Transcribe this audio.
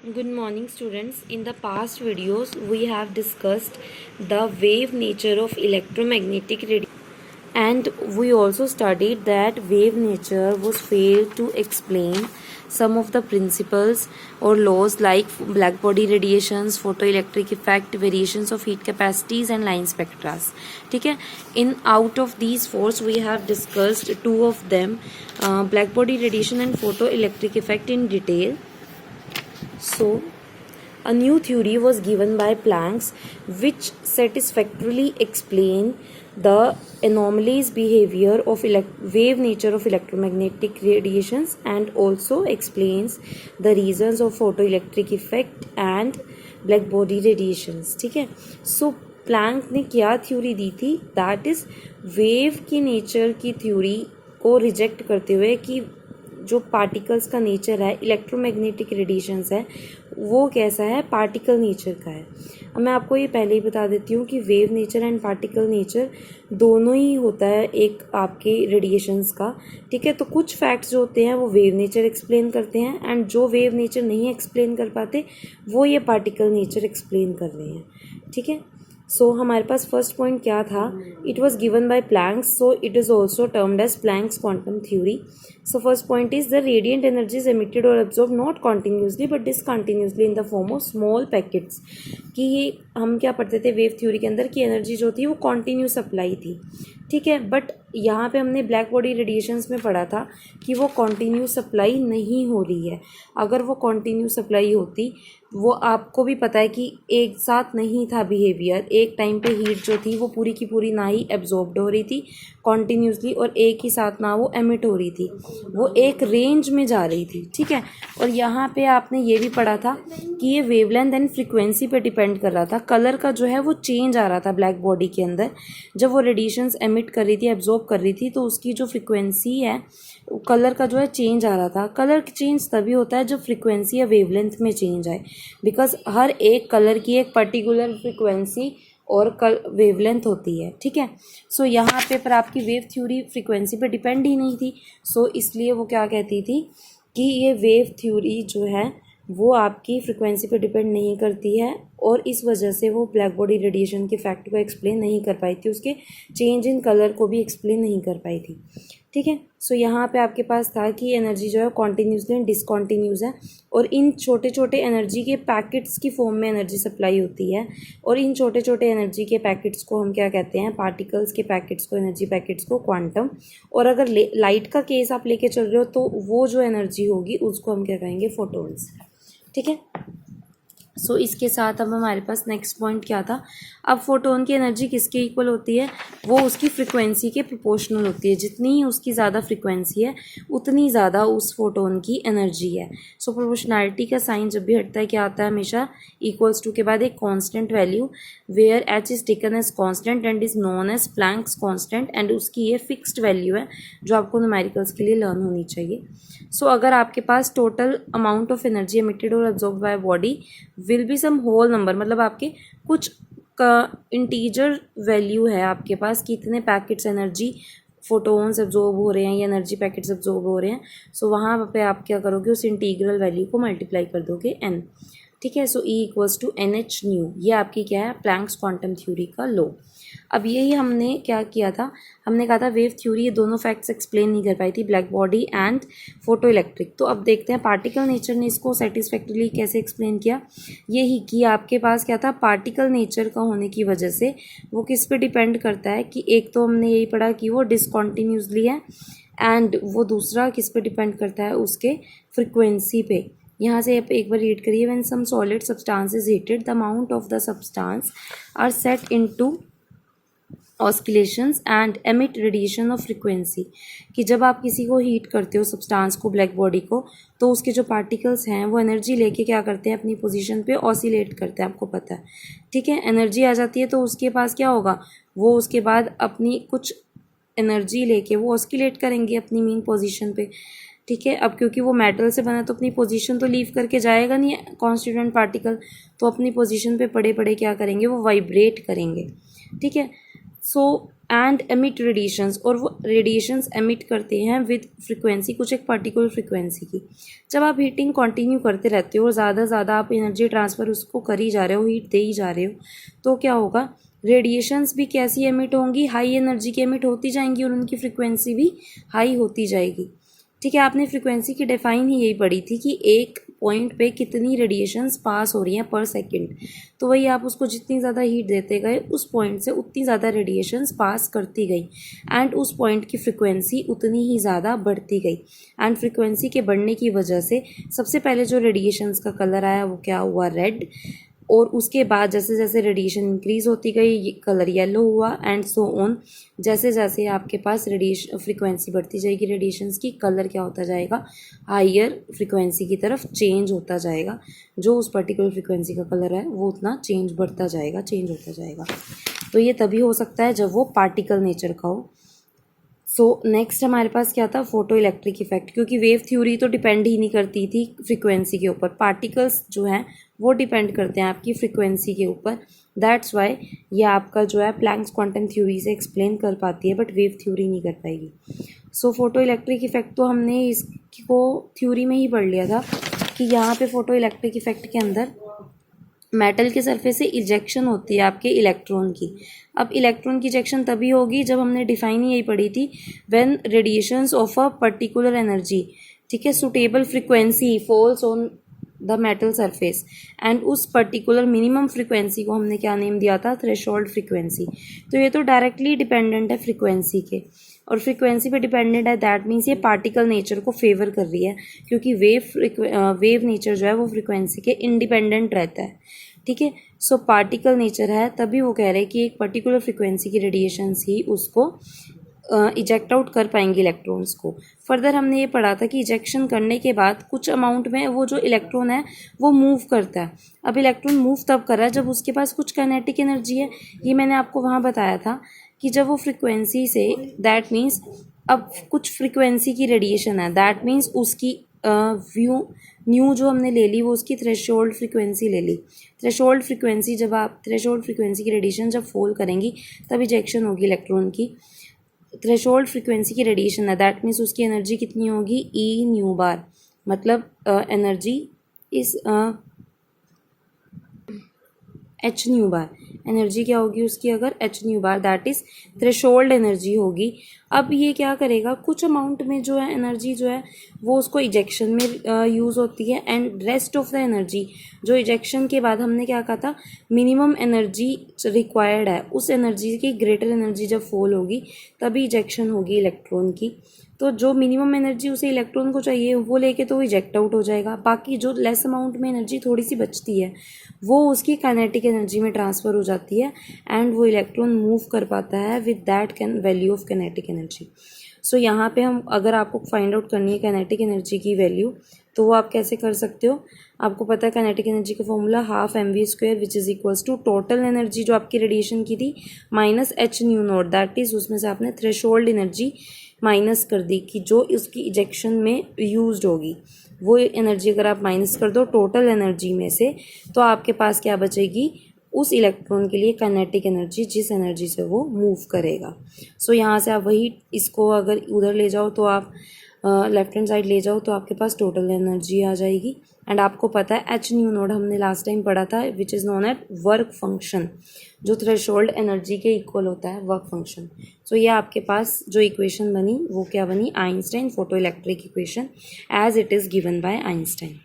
Good morning, students. In the past videos, we have discussed the wave nature of electromagnetic radiation, and we also studied that wave nature was failed to explain some of the principles or laws like black body radiations, photoelectric effect, variations of heat capacities, and line spectra. ठीक है. In out of these four, we have discussed two of them, black body radiation and photoelectric effect in detail. So, a new theory was given by Planck which satisfactorily explained the anomalous behavior of wave nature of electromagnetic radiations and also explains the reasons of photoelectric effect and black body radiations. ठीक है. So Planck ने क्या theory दी थी? That is wave की nature की theory को reject करते हुए कि जो पार्टिकल्स का नेचर है, इलेक्ट्रोमैग्नेटिक रेडिएशंस है, वो कैसा है? पार्टिकल नेचर का है. अब मैं आपको ये पहले ही बता देती हूँ कि wave nature and particle nature दोनों ही होता है एक आपके रेडिएशंस का. ठीक है. तो कुछ फैक्ट्स जो होते हैं वो वेव नेचर एक्सप्लेन करते हैं एंड जो वेव नेचर नहीं एक्सप्लेन कर पाते वो ये पार्टिकल नेचर एक्सप्लेन कर रहे हैं. ठीक है. सो हमारे पास फर्स्ट पॉइंट क्या था? It was given by Planck's, so it is also termed as Planck's quantum theory. So first point is the radiant energy is emitted और absorb not continuously but discontinuously in the form of small packets. कि ये हम क्या पढ़ते थे wave theory के अंदर कि एनर्जी जो थी वो कॉन्टिन्यू सप्लाई थी. ठीक है. बट यहाँ पे हमने ब्लैक बॉडी रेडिएशंस में पढ़ा था कि वो कॉन्टिन्यू सप्लाई नहीं हो रही है. अगर वो कॉन्टिन्यू सप्लाई होती, वो आपको भी पता है कि एक साथ नहीं था बिहेवियर. एक टाइम पे हीट जो थी वो पूरी की पूरी ना ही एब्जॉर्ब्ड हो रही थी कॉन्टिन्यूसली और एक ही साथ ना वो एमिट हो रही थी, वो एक रेंज में जा रही थी. ठीक है. और यहाँ पे आपने ये भी पढ़ा था कि ये वेवलेंथ एंड फ्रीक्वेंसी पे डिपेंड कर रहा था. कलर का जो है वो चेंज आ रहा था ब्लैक बॉडी के अंदर. जब वो रेडिएशंस एमिट कर रही थी, एब्जॉर्ब कर रही थी, तो उसकी जो फ्रीक्वेंसी है, कलर का जो है चेंज आ रहा था. कलर चेंज तभी होता है जब फ्रीक्वेंसी या वेवलेंथ में चेंज आए, बिकॉज हर एक कलर की एक पर्टिकुलर फ्रीक्वेंसी और वेवलेंथ होती है. ठीक है. सो यहाँ पे पर आपकी वेव थ्योरी फ्रीक्वेंसी पे डिपेंड ही नहीं थी. सो इसलिए वो क्या कहती थी कि ये वेव थ्योरी जो है वो आपकी फ्रीक्वेंसी पे डिपेंड नहीं करती है और इस वजह से वो ब्लैक बॉडी रेडिएशन के फैक्ट को एक्सप्लेन नहीं कर पाई थी, उसके चेंज इन कलर को भी एक्सप्लेन नहीं कर पाई थी. ठीक है. सो यहाँ पे आपके पास था कि एनर्जी जो है कॉन्टीन्यूसली एंड डिसकॉन्टीन्यूस है और इन छोटे छोटे एनर्जी के पैकेट्स की फॉर्म में एनर्जी सप्लाई होती है और इन छोटे छोटे एनर्जी के पैकेट्स को हम क्या कहते हैं? पार्टिकल्स के पैकेट्स को, एनर्जी पैकेट्स को क्वांटम. और अगर लाइट का केस आप लेके चल रहे हो तो वो जो एनर्जी होगी उसको हम क्या कहेंगे? फोटोन्स. ठीक है. सो इसके साथ अब हमारे पास नेक्स्ट पॉइंट क्या था? अब फोटोन की एनर्जी किसके इक्वल होती है? वो उसकी फ्रीक्वेंसी के प्रोपोर्शनल होती है. जितनी ही उसकी ज़्यादा फ्रीक्वेंसी है उतनी ज़्यादा उस फोटोन की एनर्जी है. सो प्रोपोर्शनैलिटी का साइन जब भी हटता है क्या आता है? हमेशा इक्वल्स टू के बाद एक constant value where h is taken as constant and is known as Planck's constant and उसकी ये फिक्स्ड वैल्यू है जो आपको न्यूमेरिकल्स के लिए लर्न होनी चाहिए. सो अगर आपके पास total amount of energy emitted और absorb by body will be some whole number, मतलब आपके कुछ का इंटीजर वैल्यू है आपके पास कि इतने पैकेट्स एनर्जी फोटोन्स एब्जॉर्ब हो रहे हैं या एनर्जी पैकेट्स एब्जॉर्ब हो रहे हैं. सो वहाँ पे आप क्या करोगे? उस इंटीग्रल वैल्यू को मल्टीप्लाई कर दोगे n. ठीक है. So E equals to NH nu. ये आपकी क्या है? प्लैंक्स क्वांटम थ्योरी का लॉ. अब यही हमने क्या किया था? हमने कहा था वेव थ्योरी ये दोनों फैक्ट्स एक्सप्लेन नहीं कर पाई थी, black body and photo electric. तो अब देखते हैं पार्टिकल नेचर ने इसको सेटिस्फैक्टरली कैसे एक्सप्लेन किया. यही कि आपके पास क्या था? पार्टिकल नेचर का होने की वजह से वो किस पे डिपेंड करता है कि एक तो हमने यही पढ़ा कि वो डिसकॉन्टीन्यूसली है एंड वो दूसरा किस पे डिपेंड करता है? उसके फ्रिक्वेंसी पे. यहाँ से आप एक बार रीड करिए. When some solid substance is heated the amount of the substance are set into oscillations and emit radiation of frequency. कि जब आप किसी को हीट करते हो सब्सटेंस को, ब्लैक बॉडी को, तो उसके जो पार्टिकल्स हैं वो एनर्जी लेके क्या करते हैं? अपनी पोजीशन पे ऑसिलेट करते हैं, आपको पता है. ठीक है. एनर्जी आ जाती है तो उसके पास क्या होगा? वो उसके बाद अपनी कुछ एनर्जी लेके वो ऑस्किलेट करेंगे अपनी मेन पोजीशन पे. ठीक है. अब क्योंकि वो मेटल से बना तो अपनी पोजीशन तो लीव करके जाएगा नहीं कॉन्स्टिट्यूएंट पार्टिकल, तो अपनी पोजीशन पे पड़े पड़े क्या करेंगे? वो वाइब्रेट करेंगे. ठीक है. सो एंड एमिट रेडिएशंस, और वो रेडिएशंस एमिट करते हैं विद फ्रिक्वेंसी, कुछ एक पर्टिकुलर फ्रिक्वेंसी की। जब आप हीटिंग कंटिन्यू करते रहते हो और ज़्यादा आप एनर्जी ट्रांसफ़र उसको कर ही जा रहे हो, हीट दे ही जा रहे हो, तो क्या होगा, रेडिएशंस भी कैसी एमिट होंगी, हाई एनर्जी की एमिट होती जाएंगी और उनकी फ्रिक्वेंसी भी हाई होती जाएगी। ठीक है, आपने फ्रिक्वेंसी की डिफाइन ही यही पढ़ी थी कि एक पॉइंट पे कितनी रेडिएशंस पास हो रही हैं पर सेकंड। तो वही आप उसको जितनी ज़्यादा हीट देते गए उस पॉइंट से उतनी ज़्यादा रेडिएशंस पास करती गई एंड उस पॉइंट की फ्रिक्वेंसी उतनी ही ज़्यादा बढ़ती गई। एंड फ्रिक्वेंसी के बढ़ने की वजह से सबसे पहले जो रेडिएशंस का कलर आया वो क्या हुआ, रेड, और उसके बाद जैसे जैसे रेडिएशन इंक्रीज़ होती गई कलर येलो हुआ एंड सो ऑन। जैसे जैसे आपके पास रेडिएशन फ्रिक्वेंसी बढ़ती जाएगी रेडिएशंस की, कलर क्या होता जाएगा, हायर फ्रिक्वेंसी की तरफ चेंज होता जाएगा। जो उस पर्टिकुलर फ्रिक्वेंसी का कलर है वो उतना चेंज बढ़ता जाएगा, चेंज होता जाएगा। तो ये तभी हो सकता है जब वो पार्टिकल नेचर का हो। सो नेक्स्ट हमारे पास क्या था, फोटो इलेक्ट्रिक इफेक्ट, क्योंकि वेव थ्योरी तो डिपेंड ही नहीं करती थी फ्रिक्वेंसी के ऊपर, पार्टिकल्स जो हैं वो डिपेंड करते हैं आपकी फ्रिक्वेंसी के ऊपर। दैट्स वाई ये आपका जो है प्लैंक्स क्वांटम थ्योरी से एक्सप्लेन कर पाती है बट वेव थ्योरी नहीं कर पाएगी। सो फोटो इलेक्ट्रिक इफेक्ट तो हमने इसको थ्योरी में ही पढ़ लिया था कि यहाँ पे फोटो इलेक्ट्रिक इफेक्ट के अंदर मेटल के सरफेस से इजेक्शन होती है आपके इलेक्ट्रॉन की। अब इलेक्ट्रॉन की इजेक्शन तभी होगी जब हमने डिफाइन ही यही पढ़ी थी, when radiations of a particular energy, ठीक है, suitable frequency falls on the metal surface, and उस पर्टिकुलर मिनिमम फ्रिक्वेंसी को हमने क्या नेम दिया था, थ्रेशोल्ड फ्रिक्वेंसी। तो ये तो डायरेक्टली डिपेंडेंट है फ्रिक्वेंसी के, और फ्रिक्वेंसी पे डिपेंडेंट है, दैट मीन्स ये पार्टिकल नेचर को फेवर कर रही है, क्योंकि वेव नेचर जो है वो फ्रिक्वेंसी के इंडिपेंडेंट रहता है। ठीक है, सो पार्टिकल नेचर है तभी वो कह रहे हैं कि एक पर्टिकुलर फ्रिक्वेंसी की रेडिएशंस ही उसको इजेक्ट आउट कर पाएंगे इलेक्ट्रॉन्स को। फर्दर हमने ये पढ़ा था कि इजेक्शन करने के बाद कुछ अमाउंट में वो जो इलेक्ट्रॉन है वो मूव करता है। अब इलेक्ट्रॉन मूव तब कर रहा है जब उसके पास कुछ काइनेटिक एनर्जी है, ये मैंने आपको वहाँ बताया था कि जब वो फ्रिक्वेंसी से, दैट मीन्स अब कुछ फ्रिक्वेंसी की रेडिएशन है, दैट मीन्स उसकी न्यू जो हमने ले ली वो उसकी थ्रेशोल्ड फ्रिक्वेंसी ले ली। थ्रेशोल्ड फ्रिक्वेंसी जब आप थ्रेशोल्ड फ्रिक्वेंसी की रेडिएशन जब फॉल करेंगी तब इजेक्शन होगी इलेक्ट्रॉन की। थ्रेशोल्ड फ्रिक्वेंसी की रेडिएशन है, दैट मीन्स उसकी एनर्जी कितनी होगी, ई न्यू बार, मतलब एनर्जी इस एच न्यू बार, एनर्जी क्या होगी उसकी अगर H new bar, that is threshold energy होगी। अब ये क्या करेगा, कुछ अमाउंट में जो है एनर्जी जो है वो उसको इजेक्शन में यूज़ होती है, and rest of the energy जो इजेक्शन के बाद हमने क्या कहा था, मिनिमम एनर्जी रिक्वायर्ड है, उस एनर्जी की ग्रेटर एनर्जी जब फॉल होगी तभी इजेक्शन होगी इलेक्ट्रॉन की। तो जो मिनिमम एनर्जी उसे इलेक्ट्रॉन को चाहिए वो लेके तो वो इजेक्ट आउट हो जाएगा, बाकी जो लेस अमाउंट में एनर्जी थोड़ी सी बचती है वो उसकी काइनेटिक एनर्जी में ट्रांसफ़र हो जाती है एंड वो इलेक्ट्रॉन मूव कर पाता है with that value of kinetic energy. So यहाँ पे हम अगर आपको फाइंड आउट करनी है काइनेटिक एनर्जी की वैल्यू तो वो आप कैसे कर सकते हो, आपको पता है काइनेटिक एनर्जी का formula half mv² which is equals to total energy जो आपकी रेडिएशन की थी minus h nu naught, that is उसमें से आपने थ्रेशोल्ड एनर्जी माइनस कर दी कि जो उसकी इजेक्शन में यूज्ड होगी, वो एनर्जी अगर आप माइनस कर दो टोटल एनर्जी में से तो आपके पास क्या बचेगी, उस इलेक्ट्रॉन के लिए काइनेटिक एनर्जी जिस एनर्जी से वो मूव करेगा। सो यहाँ से आप वही इसको अगर उधर ले जाओ तो आप लेफ्ट हैंड साइड ले जाओ तो आपके पास टोटल एनर्जी आ जाएगी। एंड आपको पता है एच न्यू नोड हमने लास्ट टाइम पढ़ा था which is known at work function, जो थ्रेशोल्ड एनर्जी के इक्वल होता है वर्क फंक्शन। सो ये आपके पास जो इक्वेशन बनी वो क्या बनी, Einstein photoelectric equation as it is given by Einstein.